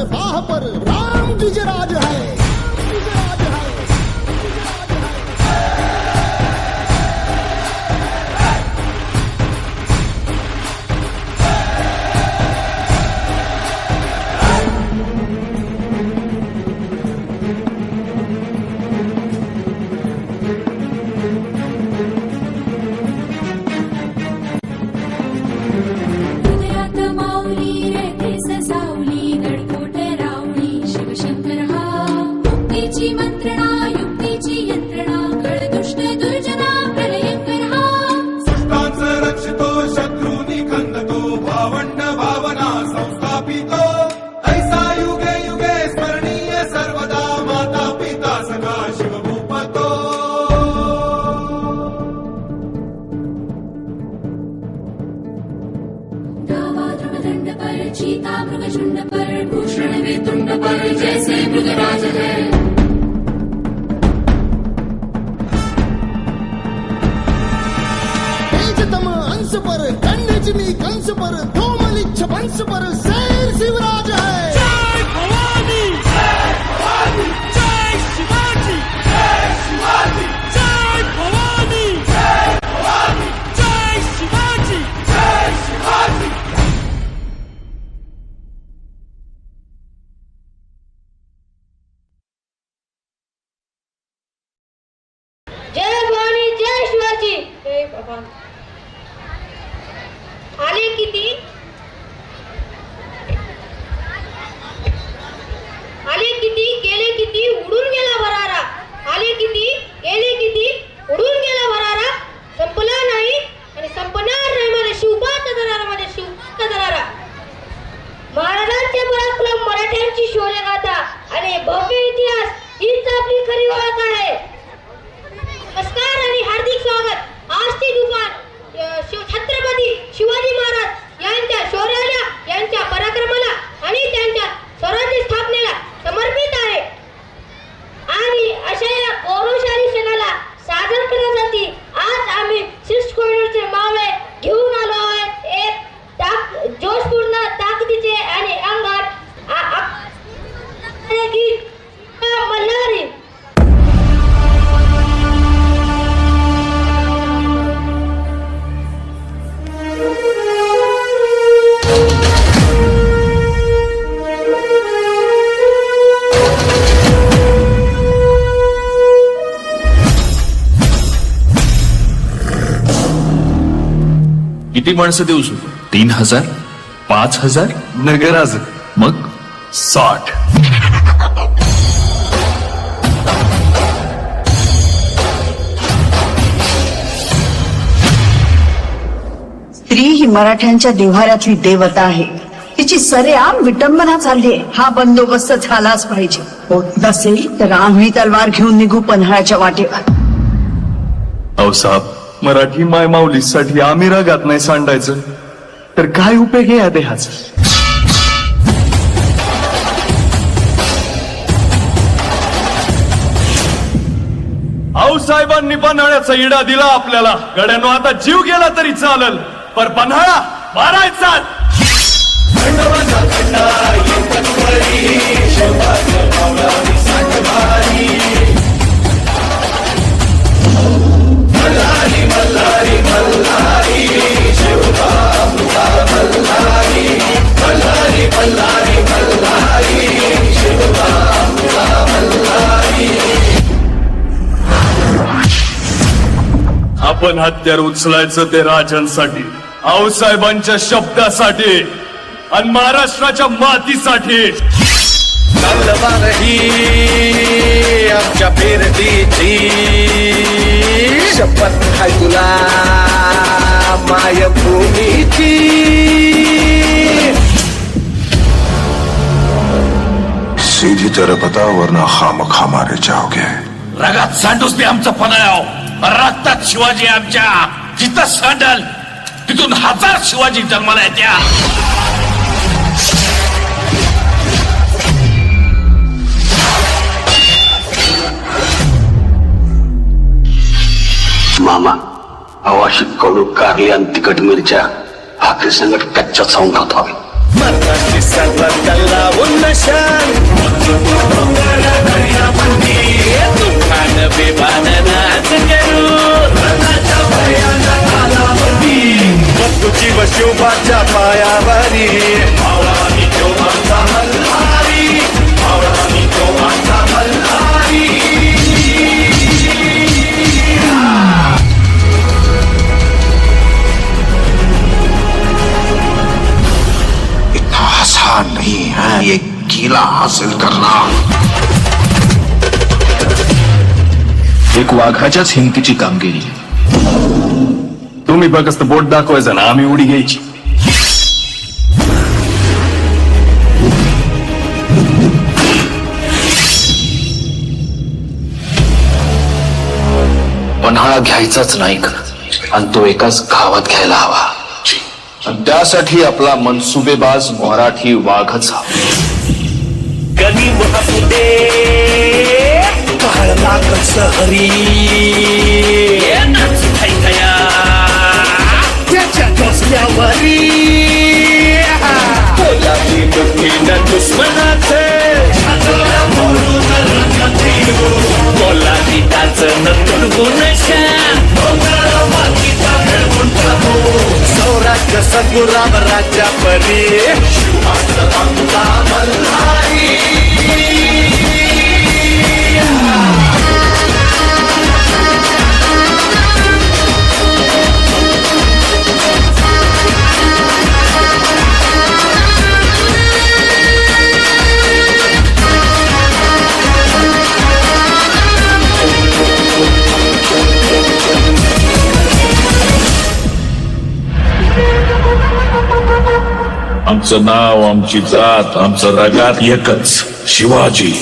राह पर राम गिजराज है। चीता मृगशुंड पर भूषण वेतुंड पर जैसे मृगराज है। तेजतम अंश पर खंडजमी कंस पर धूमलिच्छ वंश पर शेर शिवराज है। जय भवानी, जय भवानी, जय शिवाजी, जय शिवाजी, जय भवानी, जय भवानी, जय शिवाजी, जय शिवाजी। जय भवानी, जय शिवाजी, जय बाबा। आले किती गेले किती उडून गेला भरारा। आले किती गेले किती उडून गेला भरारा। संपला नाही आणि संपणार नाही माझ्या शिवबाचा दरारा, माझ्या शिवबाचा दरारा। महाराजांचे पराक्रम, मराठ्यांची शौर्यगाथा आणि भव्य इतिहास हीच आपली खरी ओळख आहे। नमस्कार आणि हार्दिक स्वागत। आज ते दुपार छत्रपती शिवाजी महाराज यांच्या शौर्याला, यांच्या पराक्रमाला आणि त्यांच्या स्वराज्य स्थापनेला समर्पित आहे। आणि अशा या गौरवशाली क्षणाला सादर करण्यासाठी आज आम्ही सिक्स कोयनरचे मावळे घेऊन आलो आहे। एक जोशपूर्ण ताकदीचे आणि अंगात गीत मल्हारी। किती माणसं देऊ शकतो? 3000, 5000 नगराज, मग 60। स्त्री ही मराठ्यांच्या देव्हाऱ्यातली देवता आहे। तिची सरेआम विटंबना चालली आहे। हा बंदोबस्त झालाच पाहिजे। होत नसेल तर आम्ही तलवार घेऊन निघू पन्हाळ्याच्या वाटेवर। अहो साहेब, मराठी माय माऊलीसाठी आम्ही रागात नाही सांडायचं तर काय उपयोग आहे या देहाचा? आऊ साहेबांनी पन्हाळ्याचा इडा दिला आपल्याला। गड्यानो आता जीव गेला तरी चालल, पर पन्हाळा मारायचा। आपण हत्यार उचलायचं ते राजांसाठी, आऊसाहेबांच्या शब्दासाठी आणि महाराष्ट्राच्या मातीसाठी। तलवार ही आमच्या पेरडीची शपथ आहे तुला मायभूमीची। सीधी तरफ बताओ वरना खामखा मारे जाओगे। रगात सांडूच ते आमचं पन्हाळ्याव, रक्तात शिवाजी आमच्या। जिथं सांडल तिथून 1000 शिवाजी जन्माला येत्या। मामा, अवाशी कडू कारली आणि तिखट मिरच्या भाकरी संगत कच्च्या चावून खातो आम्ही। महाराष्ट्राची सर्वांना उन्नशान तुफान बेबान नाच करू तुझी व शिवबाच्या पायावरी इतना आसान नहीं है ये किला हासिल करना. एक वाघाच्याच हिमतीची कामगिरी. तुम्ही फक्त बोट दाखवायचं ना, आम्ही उडी घ्यायची. पन्हाळा घ्यायचाच नाही का, आणि तो एकाच गावात घ्यायला हवा. आणि त्यासाठी आपला मनसुबेबाज मराठी वाघच हवा. गणी महापुदे काळ लागच हरी त्याच्या डोसल्यावरी बोलावी दुखीन दुश्मनाचे बोलावी त्याचं तुडवून सौराष्ट्र सद्गुराम राजा परी आमचं नाव, आमची जात, आमचं रगात एकच शिवाजी.